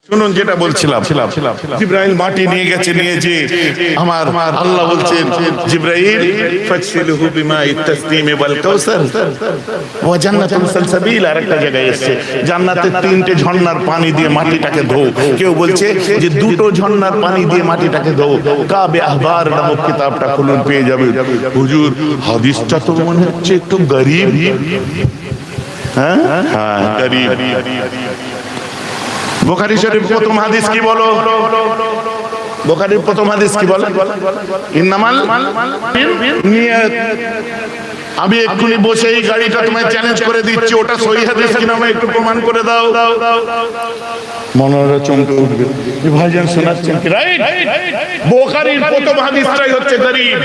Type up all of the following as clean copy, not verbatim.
শুনুন যেটা বলছিলাম, জিবরাইল মাটি নিয়ে গেছে, নিয়েছে আমার আল্লাহ বলছেন জিবরাইল ফাগসিলহু বিমাইত তাসনিম ওয়াল কাউসার ওয়া জান্নাতুন সালসাবিল। আর একটা জায়গায় এসেছে জান্নাতের তিনটে ঝর্ণার পানি দিয়ে মাটিটাকে ধো। কেউ বলছে যে দুটো ঝর্ণার পানি দিয়ে মাটিটাকে ধো। কাবে আহবার নামক কিতাবটা খুলুন, পেয়ে যাবে। হুজুর হাদিসটা তো মনে হচ্ছে একটু গরীব। হ্যাঁ হ্যাঁ গরীব। বুখারী শরীফ প্রথম হাদিস কি বলো? বুখারীর প্রথম হাদিস কি বলে? ইন্নামাল নিয়াত। আমি এক্ষুনি বসে এই গাড়িটা তোমায় চ্যালেঞ্জ করে দিচ্ছি, ওটা সহিহ হাদিস কিনা আমায় একটু প্রমাণ করে দাও। মনোরা চমকে উঠবে, ভাইজান শোনাচ্ছেন কি? রাইট। বুখারীর প্রথম হাদিসটাই হচ্ছে গরীব।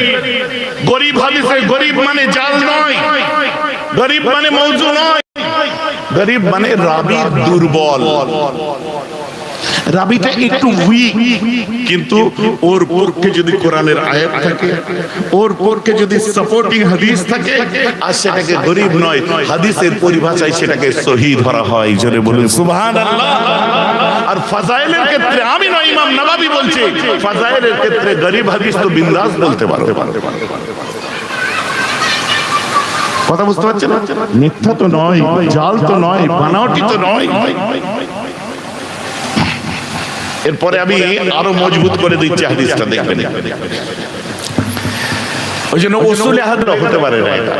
গরীব হাদিসে গরীব মানে জাল নয়, গরীব মানে মওযু নয়, গরীব মানে রাবি দুর্বল, রাবিটা একটু উইক, কিন্তু ওর পক্ষে যদি কোরআনের আয়াত থাকে, ওর পক্ষে যদি সাপোর্টিং হাদিস থাকে, আর সেটাকে গরীব নয়, হাদিসের পরিভাষায় সেটাকে সহিহ ধরা হয়। জোরে বলুন সুবহানাল্লাহ। আর ফাজাইলের ক্ষেত্রে আমি নয়, ইমাম নববী বলছে ফাজাইলের ক্ষেত্রে গরীব হাদিস তো বিন্দাস বলতে পারো। কথা বুঝতে পারছেন? মিথ্যা তো নয়, জাল তো নয়, বানাওটি তো নয়। এরপরে আমি আরো মজবুত করে দিচ্ছি হাদিসটা, দেখবেন। ওই জন্য উসুলে হাদিস হতে পারে না এটা।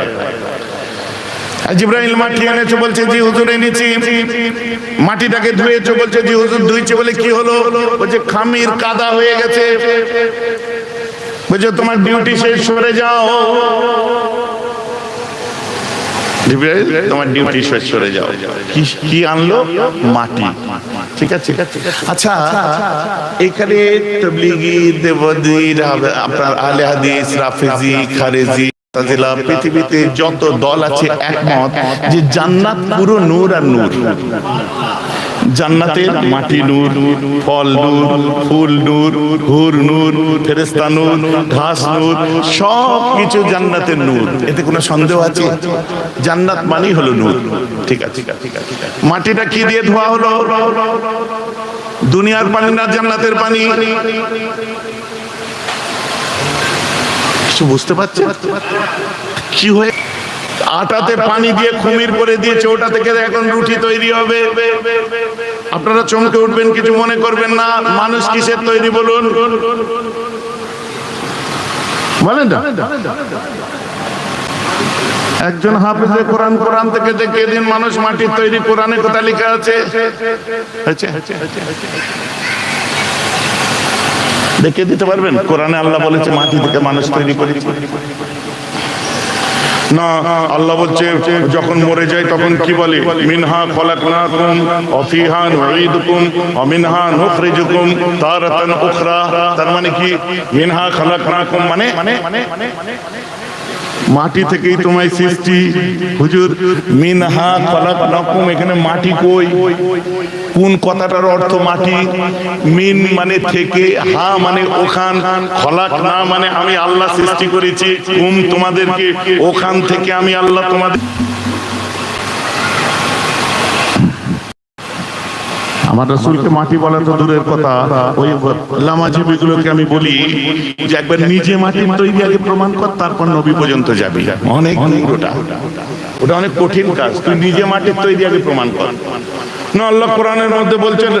জিবরাইল মাটি এনেছে, বলছে জি হুজুর এনেছি। মাটিটাকে ধুয়েছে, বলছে জি হুজুর ধুইছে। বলে কি হলো? বলছে খামির কাদা হয়ে গেছে। বলছে তোমার ডিউটি শেষ, সরে যাও। জিবরাইল তোমার ডিউটি শেষ, সরে যাও। কি আনলো? মাটি। ঠিক আছে। আচ্ছা, এখানে তাবলীগী, দেওবন্দি, আপনার আহলে হাদিস, রাফিজি, খারেজি, মুতাজিলা, পৃথিবীতে যত দল আছে একমত যে জান্নাত পুরো নূর আর নূর। জান্নাতের মাটি নূর, ফল নূর, ফুল নূর, হুর নূর, ফেরেশতা নূর, ঘাস নূর, সব কিছু জান্নাতের নূর। এতে কোনো সন্দেহ আছে? জান্নাত মানেই হলো নূর। ঠিক আছে। মাটিটা কি দিয়ে ধোয়া হলো? দুনিয়ার পানি না জান্নাতের পানি? কিছু বুঝতে পারছেন কি হয়ে? আটাতে পানি দিয়ে খুমির করে দিয়েছে, ওটা থেকে এখন রুটি তৈরি হবে। আপনারা চমকে উঠবেন, কিছু মনে করবেন না। মানুষ কিসের তৈরি বলুন? বলেন না। একজন হাফেজে কোরআন, কোরআন থেকে দেখিয়ে দিন মানুষ মাটির তৈরি। কোরআনে কথা লেখা আছে? দেখিয়ে দিতে পারবেন? কোরআনে আল্লাহ বলেছে মাটি থেকে মানুষ তৈরি করেছে? না, আল্লাহ বলছে যখন মরে যায় তখন কি বলে? মিনহা খলাকনাকুম ওয়া ফিহা নুঈদুকুম ওয়া মিনহা নুখরিজুকুম তারাতান উখরা। তার মানে কি? মিনহা খলাকনাকুম মানে মাটি থেকেই তোমায় সৃষ্টি। হুজুর মিনহা খলাকনাকুম, এখানে মাটি কই? কোন কথাটার অর্থ মাটি? মিন মানে থেকে, হা মানে ওখান, খলাক না মানে আমি আল্লাহ সৃষ্টি করেছি, কুম তোমাদেরকে, ওখান থেকে আমি আল্লাহ তোমাদের। আমার রাসূলকে মাটি বলা তো দূরের কথা, ওই লামাজিবিগুলোকে আমি বলি যে একবার নিজে মাটির তৈরি আগে প্রমাণ কর, তারপর নবী পর্যন্ত যাবি। অনেক ওটা অনেক কঠিন কাজ। তুই নিজে মাটির তৈরি আগে প্রমাণ কর না। আল্লাহ কোরআনের মধ্যে বলছেন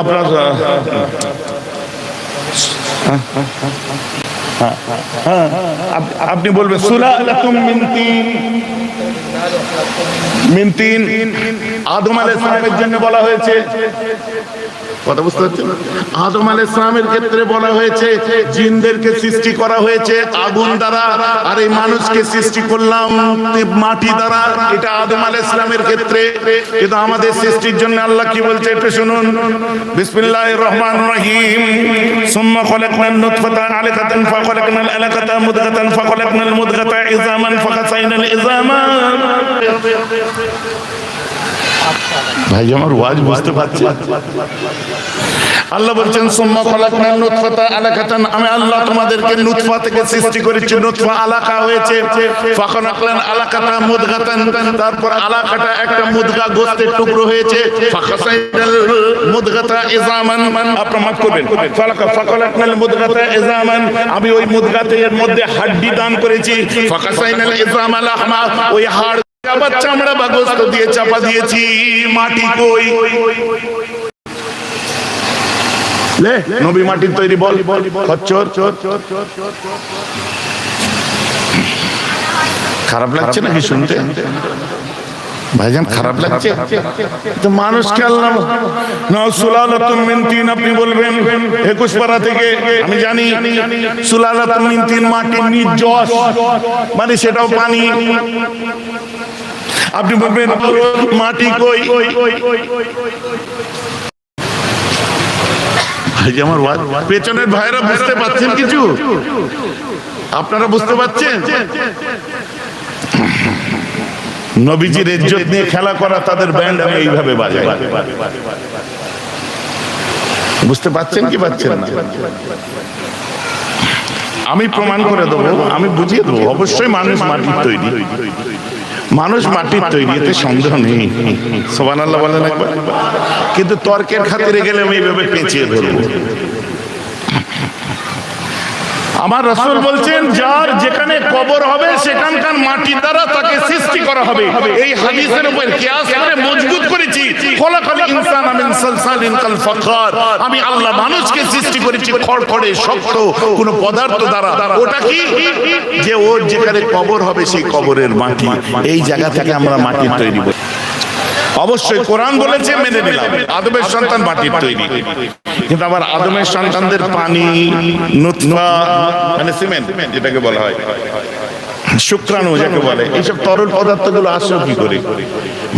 আপনার আপনি বলবেন সুলালাতুম মিন তিন। আদম আলাইহিস সালামের জন্য বলা হয়েছে। কথা বুঝতে পারছেন? আদম আলাইহিস সালামের ক্ষেত্রে বলা হয়েছে জিনদেরকে সৃষ্টি করা হয়েছে আগুন দ্বারা, আর এই মানুষকে সৃষ্টি করলাম মাটি দ্বারা। এটা আদম আলাইহিস সালামের ক্ষেত্রে। কিন্তু আমাদের সৃষ্টির জন্য আল্লাহ কি বলছে একটু শুনুন। বিসমিল্লাহির রহমানির রহিম। সুম্মা খলাকনান নুতফাতা আলাকাতান ফাখলাকনাল আলাকাতা মুদগাতান ফাখলাকনাল মুদগাতা ইযামান ফাকাসাইনাল ইযামা। ভাই আমার ওয়াজ বুঝতে পারছি? আল্লাহ বলছেন সুম্মা খালাকনা নুতফাতা আলাকাতান, আমি আল্লাহ তোমাদেরকে নুতফা থেকে সৃষ্টি করেছি, নুতফা আলাকা হয়েছে, ফাখালাকনা আলাকাতা মুদগাতান, তারপর আলাকাটা একটা মুদগা গোশতের টুকরো হয়েছে, ফাখাসাইনাল মুদগাতা ইজামান, আপনারা মাফ করবেন, ফাখালাকনাল মুদগাতা ইজামান, আমি ওই মুদগাতে এর মধ্যে হাড্ডি দান করেছি, ফাখাসাইনাল ইজামা লাহমা, ওই হাড় আবার চামড়া বা গোশত দিয়ে চাপা দিয়েছি। মাটি কই? লে নবী মাটির তৈরি বল, খচ্চর। খারাপ লাগছে নাকি শুনতে? ভাইজান খারাপ লাগছে তো? মানুষকে আল্লাহ না সুলালাতুন মিন তিন, আপনি বলবেন 21 পারা থেকে, আমি জানি সুলালাতুন মিন তিন মাটির নির্জস, মানে সেটাও পানি। আপনি বলবেন মাটি কই? আমার পেছনের ভাইরা বুঝতে পারছেন কিছু? আপনারা বুঝতে পারছেন? নবীজির ইজ্জত নিয়ে খেলা করা, তাদের ব্যান্ড আমি এইভাবে বাজাই। বুঝতে পারছেন কি পাচ্ছেন না? আমি প্রমাণ করে দেবো, আমি বুঝিয়ে দেবো। অবশ্যই মানুষ মাটির তৈরি, মানুষ মাটির তৈরি, এতে সন্দেহ নেই। সুবহানাল্লাহ বলেন একবার। কিন্তু তর্কের খাতিরে গেলে আমি এইভাবে পেঁচিয়ে ধরবো। আমার রাসূল বলছেন যার যেখানে কবর হবে সেখানকার মাটি দ্বারা তাকে সৃষ্টি করা হবে। এই হাদিসের উপর কিয়াস করে মজবুত করেছি, খলাকাল ইনসানা মিন সালসালিন কাল ফাখার, আমি আল্লাহ মানুষকে সৃষ্টি করেছি খড়খড়ে শক্ত কোন পদার্থ দ্বারা। ওটা কি? যে ওর যেখানে কবর হবে সেই কবরের মাটি, এই জায়গা থেকে আমরা মাটির তৈরি করি। অবশ্যই কোরআন বলেছে, মেনে নিলাম, আদমের সন্তান মাটির তৈরি। কিন্তু আবার আদমের সন্তানদের পানি, নুতফা মানে সিমেন্ট যেটাকে বলা হয়, শুক্রাণু যাকে বলে, এইসব তরল পদার্থগুলো আসলো কি করে?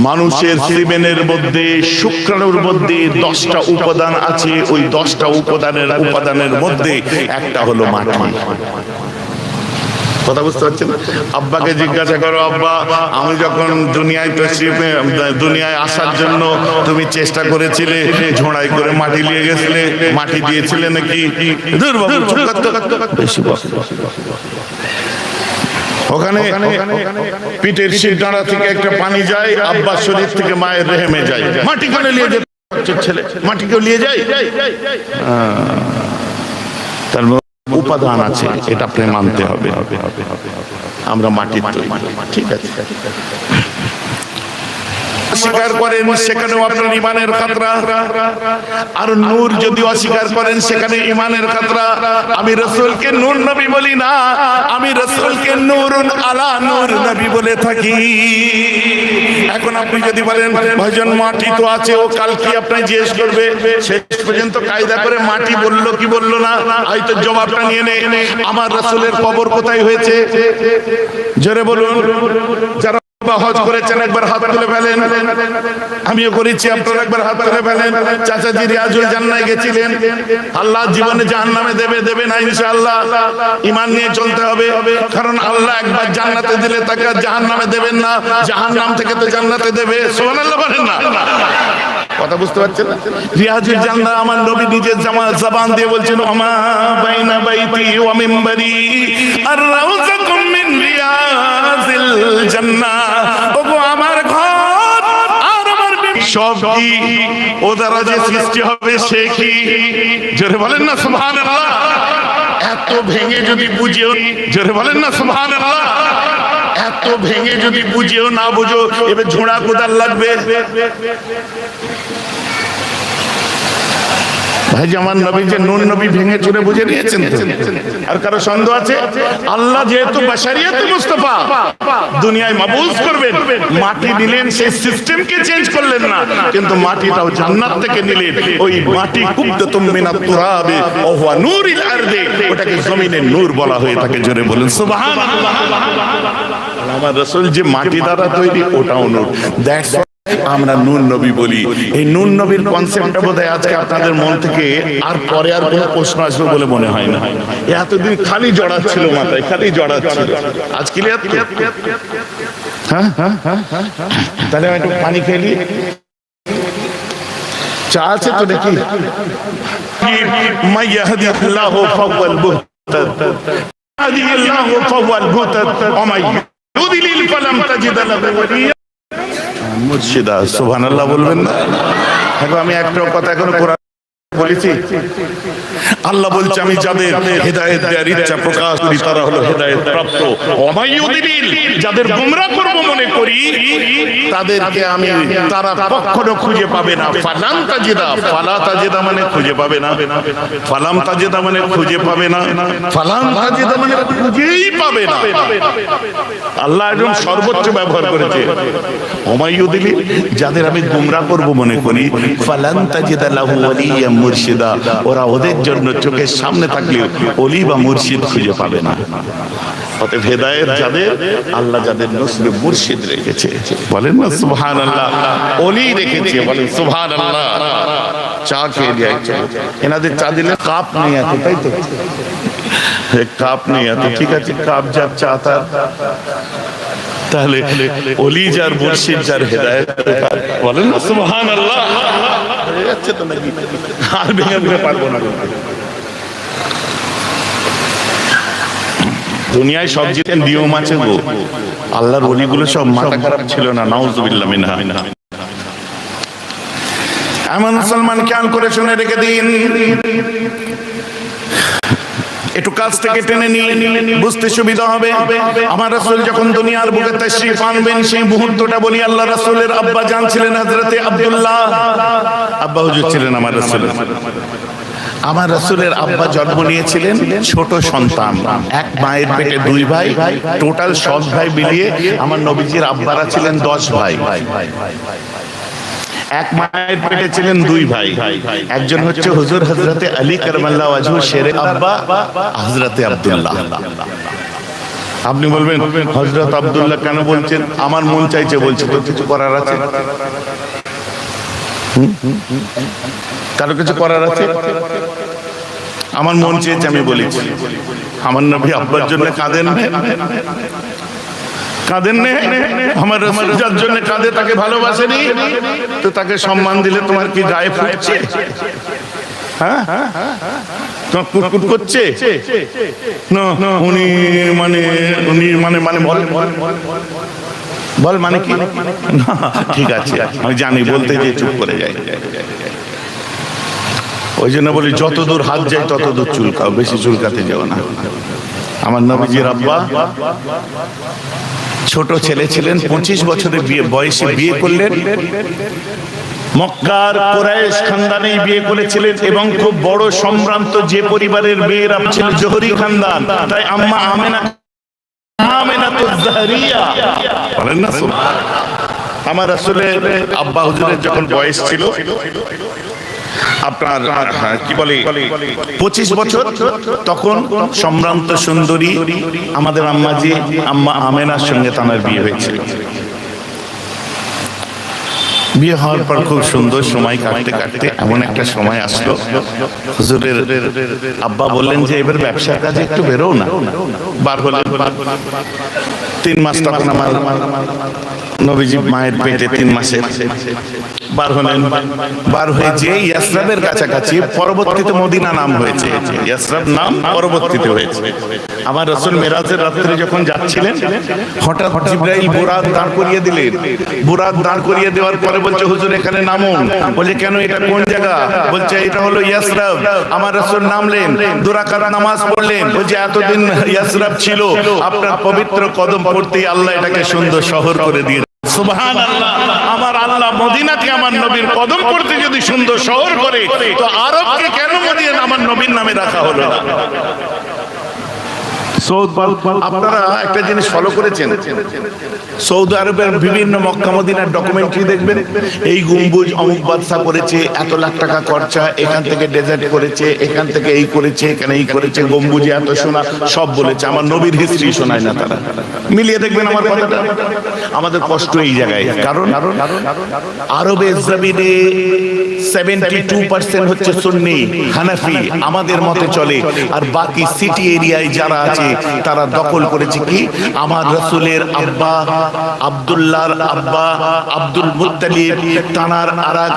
মানুষের সিমেন্টের মধ্যে, শুক্রাণুর মধ্যে 10টা উপাদান আছে। ওই 10টা উপাদানের মধ্যে একটা হলো মাটি। কথা বুঝতে পারছেন? আব্বাকে জিজ্ঞাসা করো, আব্বা আমি যখন দুনিয়ায় আসার জন্য তুমি চেষ্টা করেছিলে, ঝোড়াই করে মাটি নিয়ে গেছিলে, মাটি দিয়েছিলে নাকি? ওখানে পিঠের শিরদাঁড়া থেকে একটা পানি যায়, আব্বার শরীর থেকে মায়ের রেহেমে যায়, মাটি কোনে নিয়ে যেত ছেলে, মাটিকেও নিয়ে যায়। তার উপাদান আছে, এটা আপনি মানতে হবে। আমরা মাটির তৈরি, ঠিক আছে। অস্বীকার করেন সেখানেও আপনার ঈমানের খাতরা, আর নূর যদি অস্বীকার করেন সেখানে ঈমানের খাতরা। আমি রাসূলকে নূর নবী বলি না, আমি রাসূলকে নূরুন আলা নূর নবী বলে থাকি। এখন আপনি যদি বলেন ভাইজান মাটি তো আছে, ও কাল কি আপনি জিজ্ঞেস করবে, শেষ পর্যন্ত কায়দা করে মাটি বললো কি বললো না, হয়তো জবাবটা নিয়ে নে। আমার রাসূলের কবর কোথায় হয়েছে? জোরে বলুন। যারা হজ করেছেন একবার হাত তুলে ফেলেন। আমিও করেছি, আপনারা একবার হাত তুলে ফেলেন। চাচাজি রিয়াজুল জান্নায় গেছিলেন। আল্লাহ জীবনে জাহান্নামে দেবে না ইনশাআল্লাহ। ঈমান নিয়ে চলতে হবে, কারণ আল্লাহ একবার জান্নাতে দিলে তাকে জাহান্নামে দেবেন না, জাহান্নাম থেকে তো জান্নাতে দেবে। সুবহানাল্লাহ বলেন না? কথা বুঝতে পারছেন না? রিয়াজুল জান্নাহ আমার নবী নিজের জবান দিয়ে বলছেন, ওমা বাইনা বাইতি ওয়া মিনবারি আর রাউযাতুম মিন রিয়াজিল জান্নাহ। ওগো আমার ঘর আর আমার সব কি ও দ্বারা যে সৃষ্টি হবে সে কি? জোরে বলেন না সুবহানাল্লাহ। এত ভেঙে যদি বুঝিও, জোরে বলেন না সুবহানাল্লাহ। এত ভেঙে যদি বুঝিও না বুঝো, এবার ঝোড়া কোদাল লাগবে। ভাই আমার নবী যে নূর নবী ভেঙে চুরে বুঝে নিয়েছেন। আর কারো সন্দেহ আছে? আল্লাহ যেহেতু বাশারিয়াতে মুস্তাফা দুনিয়ায় মাবুস করবেন, মাটি দিলেন, সেই সিস্টেমকে চেঞ্জ করলেন না, কিন্তু মাটিটাও জান্নাত থেকে নিলেন। ওই মাটি কুবদাতুম মিনাত তুরাবে ওয়া হুয়া নূরিল আরদি, ওটাকে জমিনের নূর বলা হয়ে থাকে। জোরে বলেন সুবহানাল্লাহ। আমার রাসূল যে মাটি দ্বারা তৈরি, ওটাও নূর। দ্যাটস আমরা নূর নবী বলি। এই নূর নবীর কনসেপ্টটা বোধহয় আজকে আপনাদের মন থেকে আর পরে আর কোনো প্রশ্ন আসবে বলে মনে হয় না। এতদিন খালি জড়াচ্ছিল মাথায়, খালি জড়াচ্ছিল। আজ ক্লিয়ার? হ্যাঁ, তাহলে আমি একটু পানি খেয়ে নিই। চা আছে তো দেখি মাইয়াহদিল্লাহু ফাওয়াল মুহতাদ হাদিয়াল্লাহু ফাওয়াল মুহতাদ ওয়া মাইয়ুদিলিল ফালাম তাজিদ লাহু ওয়ালিয়া মুর্শিদা। সুবহানাল্লাহ বলবেন না? এখন আমি একটা কথা এখনো কোরআন বলেছি, আল্লাহ বলছে আমি যাদের হেদায়েত দেওয়ার ইচ্ছা প্রকাশ করি তারা হলো হেদায়েত প্রাপ্ত। ওমাইয়ুদিল, যাদের গোমরা করব মনে করি তাদেরকে আমি তারা কখনো খুঁজে পাবে না। ফালাম তাজিদা, ফালা তাজিদা মানে খুঁজে পাবে না, ফালাম তাজিদা মানে খুঁজে পাবে না, ফালাম তাজিদা মানে খুঁজেই পাবে না। আল্লাহ একদম সর্বোচ্চ ব্যবহার করেছে। ওমাইয়ুদিল, যাদের আমি গোমরা করব মনে করি, ফালান তাজিদা লাহু ওয়ালিয়া মুর্শিদা, ওরা ওদের জন্য চোখের সামনে থাকলেও ওলি বা মুর্শিদ খুঁজে পাবে না। অতএব হেদায়েত যাদের, আল্লাহ যাদের নসবে মুর্শিদ রেখেছে, বলেন না সুবহানাল্লাহ, ওলি রেখেছে, বলেন সুবহানাল্লাহ। চা খেয়ে দিয়ে এনাদের চা দিলে কাপ নেই এত, তাই তো? কাপ নেই এত, ঠিক আছে, কাপ যার চা তার। তাহলে ওলি যার, মুর্শিদ যার, হেদায়েত বলেন না সুবহানাল্লাহ। আচ্ছা তো নাকি আর ভেঙে ভেঙে পারবো না। দুনিয়ায় সব জিতেন নিয়ম আছে গো, আল্লাহর ওলিগুলো সব মাথা খারাপ ছিল না, নাউজুবিল্লাহ মিনহা। এমন মুসলমান খেয়াল করে শুনে রেখে দিন, একটু কাছ থেকে টেনে নিয়ে বুঝতে সুবিধা হবে। আমার রাসূল যখন দুনিয়ার বুকে তাশরীফ আনবেন সেই মুহূর্তটা বলি। আল্লাহ রাসূলের আব্বা জান ছিলেন হযরতে আব্দুল্লাহ, আব্বা হুজুর ছিলেন আমার রাসূলের। আমার রাসূলের আব্বা জন্ম নিয়েছিলেন ছোট সন্তান, এক মায়ের পেটে দুই ভাই, টোটাল সব ভাই মিলিয়ে আমার নবীজির আব্বারা ছিলেন 10 ভাই। এক মায়ের পেটে ছিলেন দুই ভাই, একজন হচ্ছে হুজুর হযরতে আলী কারামাল্লাহু ওয়াজহু শেরে আব্বা, হযরতে আব্দুল্লাহ। আপনি বলবেন হযরত আব্দুল্লাহ কেন বলছেন? আমার মন চাইছে বলছে, তো কিছু করার আছে? কারো কিছু করার আছে? আমার মন চেয়েছে আমি বলেছি। আমার নবী আব্বার জন্য কাঁদেন না, কাঁদেন না? আমার রাসূল যার জন্য কাঁদে তাকে ভালোবাসেনি, তো তাকে সম্মান দিলে তোমার কি গায়ে ফুটছে? হ্যাঁ, তোমার কুটকুট করছে না? উনি মানে বল মানে কি? ঠিক আছে, আমি জানি, বলতে যে চুপ করে যাই। ওই জন্য বলি যত দূর হাত যায় তত দূর চুলকাও, বেশি চুলকাতে যাও না। আমার নবীজির আব্বা ছোট ছেলে ছিলেন, 25 বছরের বয়সে বিয়ে করলেন। মক্কার কুরাইশ খানদানে বিয়ে করেছিলেন এবং খুব বড় সম্ভ্রান্ত যে পরিবারের মেয়েরা ছিল জোহরি খানদান, তাই আম্মা আমেনাতুজ জাহরিয়া, বলেন না সুবহানাল্লাহ। আমার রাসূলের আব্বা হুজুরের যখন বয়স ছিল আপনার কি বলে 25 বছর, তখন সম্ভ্রান্ত সুন্দরী আমাদের আম্মাজি আম্মা আমেনার সঙ্গে তার বিয়ে হয়েছিল। বিয়ে হওয়ার পর খুব সুন্দর সময় কাটতে কাটতে এমন একটা সময় আসলো, হুজুরের আব্বা বললেন যে এবার ব্যবসার কাজে একটু বেরো না। বার হলেন, 3 মাস তখন আমার নবীজি মায়ের পেটে 3 মাসে বার হলেন। বার হয়ে যে ইয়াসরাবের কাছাকাছি, পরবর্তীতে মদিনা নাম হয়েছে, ইয়াসরাব নাম পরবর্তীতে হয়েছে। আমার রাসূল মেরাজের রাত্রে যখন যাচ্ছিলেন, হঠাৎ জিবরাইল বুরাক দাঁড় করিয়ে দিলেন। বুরাক দাঁড় করিয়ে দেওয়ার পরে বলছে হুজুর এখানে নামুন। বলে কেন, এটা কোন জায়গা? বলছে এটা হলো ইয়াসরাব। আমার রাসূল নামলেন, 2 রাকাত নামাজ পড়লেন। বলছে এতদিন ইয়াসরাব ছিল, আপনার পবিত্র কদম পড়তেই আল্লাহ এটাকে সুন্দর শহর করে দিয়ে। সুবহানাল্লাহ। আমার আল্লাহ মদিনাকে আমার নবীর কদম পড়তে যদি সুন্দর শহর করে, তো আরবকে কেন মদিনা আমার নবীর নামে রাখা হলো না? আপনারা একটা জিনিস ফলো করেছেন, সৌদি আরবের বিভিন্ন মক্কা মদিনার ডকুমেন্টারি দেখবেন, এই গম্বুজ অমুক বাদশা করেছে, এত লাখ টাকা খরচা, এখান থেকে ডেজার্ট করেছে, এখান থেকে এই করেছে, এখানে এই করেছে, গম্বুজে এত সোনা, সব বলেছে। আমার নবীর হিস্ট্রি শোনায় না তারা। মিলিয়ে দেখবেন আমার কথাটা। আমাদের কষ্ট এই জায়গায়, কারণ আরবের জমিনে 72% হচ্ছে সুন্নি হানাফি, আমাদের মতে চলে, আর বাকি সিটি এরিয়ায় যারা আছে তারা দখল করেছে কি আমার রাসূলের আব্বা আব্দুল্লাহর আব্বা আব্দুল মুত্তালিব, তানার আরেক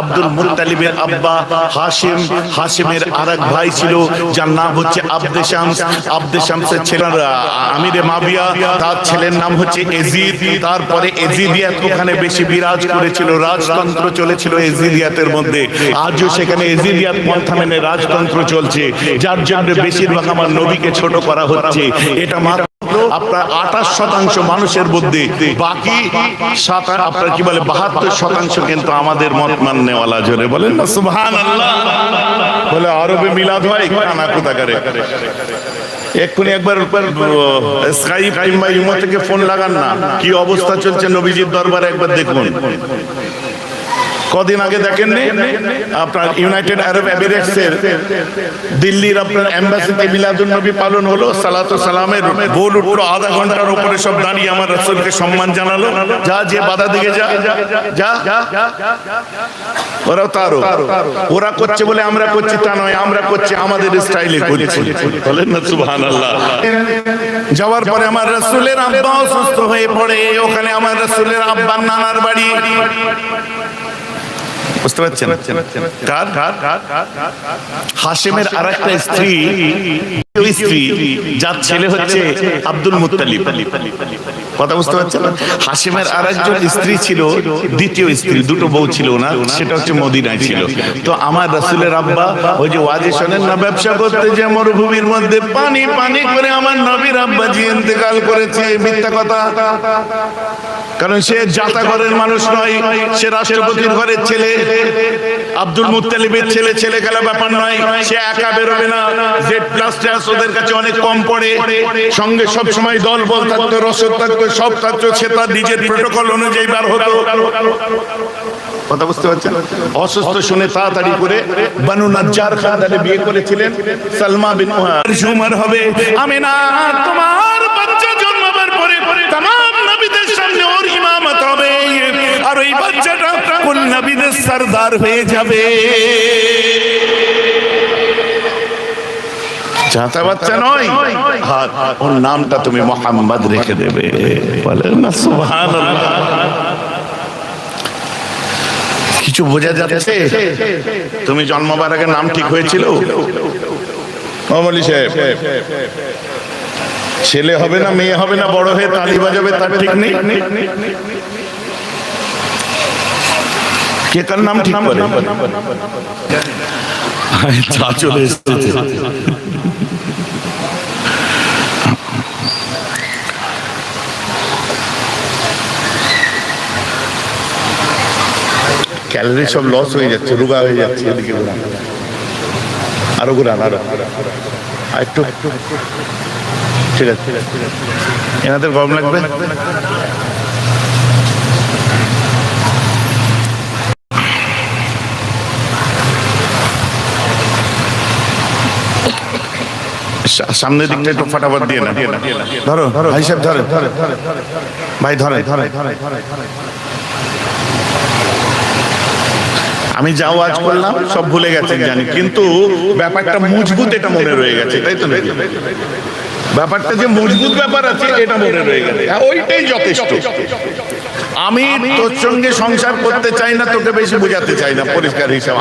আব্দুল মুত্তালিবের আব্বা হাশিম, হাশিমের আরেক ভাই ছিল যার নাম হচ্ছে আব্দে শামস, আব্দে শামসের ছেলে আমিরে মাবিয়া, তার ছেলের নাম হচ্ছে এজিদ। তারপরে এজিদিয়াত ওখানে বেশি বিরাজ করেছিল, রাজতন্ত্র চলেছিল এজিদিয়াতের মধ্যে। আজও সেখানে এজিদিয়াত পন্থা মেনে রাজতন্ত্র চলছে, যার জন্য বেশিরভাগ আমার নবীকে ছোট করা হচ্ছে। এটা মাত্র আপনার 28% মানুষের মধ্যে, বাকি আপনার কি বলে 72% কিন্তু আমাদের মত মাননেওয়ালা। জোরে বলেন না সুবহানাল্লাহ। বলে আরবে মিলাদ হয়, কানা কোথাকারে। এক্ষুনি একবার স্কাইপ কিংবা ইমো থেকে ফোন লাগান না, কি অবস্থা চলছে নবীজির দরবারে একবার দেখুন। কদিন আগে দেখেননি আপনার ইউনাইটেড আরব এমিরেটসের দিল্লির আপনার এম্বাসিতে মিলাদুন নবী পালন হলো, সালাতু সালামের গোল উঠলো, আধা ঘন্টার উপরে সব দাঁড়িয়ে আমার রাসূলকে সম্মান জানালো। যা যে বাধা দিকে যা যা, ওরাও তারও, ওরা করছে বলে আমরা করছি তা নয়, আমরা করছি আমাদের স্টাইলে করছি। বলেন না সুবহানাল্লাহ। যাওয়ার পরে আমার রাসূলের আব্বা অসুস্থ হয়ে পড়ে, ওখানে আমার রাসূলের আব্বার নানার বাড়ি। বুঝতে পারছেন? হাশিমের আরেকটা স্ত্রী, ওই স্ত্রী যার ছেলে হচ্ছে আব্দুল মুত্তালিব। কথা বুঝতে পারছেন? হাশিমের আরেকজন স্ত্রী ছিল, দ্বিতীয় স্ত্রী, দুটো বউ ছিল না, সেটা হচ্ছে মদিনায় ছিল। তো আমার রাসূলের আব্বা ওই যে ওয়াজি শোনেন না, ব্যবসা করতে যে মরুভূমির মধ্যে পানি পানি করে আমার নবীর আব্বাজি ইন্তেকাল করেছে, মিথ্যা কথা। কারণ সে জাতা ঘরের মানুষ নয়, সে রাষ্ট্রপতির ঘরের ছেলে, আব্দুল মুত্তালিবের ছেলে, ছেলে খেলা ব্যাপার নয়। সে একা বেরোবে না, জেড প্লাস ওদের কাছে অনেক কম পড়ে, সঙ্গে সব সময় দল বল থাকতো, রসদ থাকতো, সব থাকতো, সে তার নিজের প্রোটোকল অনুযায়ী বার হতো। কথা বুঝতে পারছেন? অসুস্থ শুনে তাড়াতাড়ি করে বানু নাজ্জার খানদানে বিয়ে করেছিলেন সালমা বিন উমার হবে। আমিনা তোমার বাচ্চা জন্মাবার পরে तमाम নবীদের সামনে ওর ইমামত হবে, আর ওই বাচ্চাটা কোন নবীদের সরদার হয়ে যাবে। চাচা বাচ্চা নয়, ওর নামটা তুমি মুহাম্মদ রেখে দেবে। বলেন না সুবহানাল্লাহ। কিছু বোঝা যাচ্ছে? তুমি জন্মবার আগে নাম ঠিক হয়েছিল? মৌলভী সাহেব, ছেলে হবে না মেয়ে হবে না, বড় হয়ে তালি বাজাবে তার ঠিক নেই। কে কার নাম ঠিক করে? চা চলে এসেছে। ক্যালোরি সব লস হয়ে যাচ্ছে, রোগা হয়ে যাচ্ছে। এদিকে ঘুরান, আরো ঘুরান, আরো একটু, ঠিক আছে। এনাদের গরম লাগবে। সামনের দিকটা একটু ফাটাফাট দিয়ে না, ধরো ভাই সাহেব, ধরে ভাই, ধরে। আমি যা ওয়াজ করলাম সব ভুলে গেছেন জানি, কিন্তু ব্যাপারটা মজবুত এটা মনে রয়ে গেছে, তাই তো নাকি? ব্যাপারটা যে মজবুত ব্যাপার আছে এটা মনে রয়ে গেছে, ওইটাই যথেষ্ট। আমি তোর সঙ্গে সংসার করতে চাই না, তোকে বেশি বোঝাতে চাই না, পরিষ্কার হিসাব।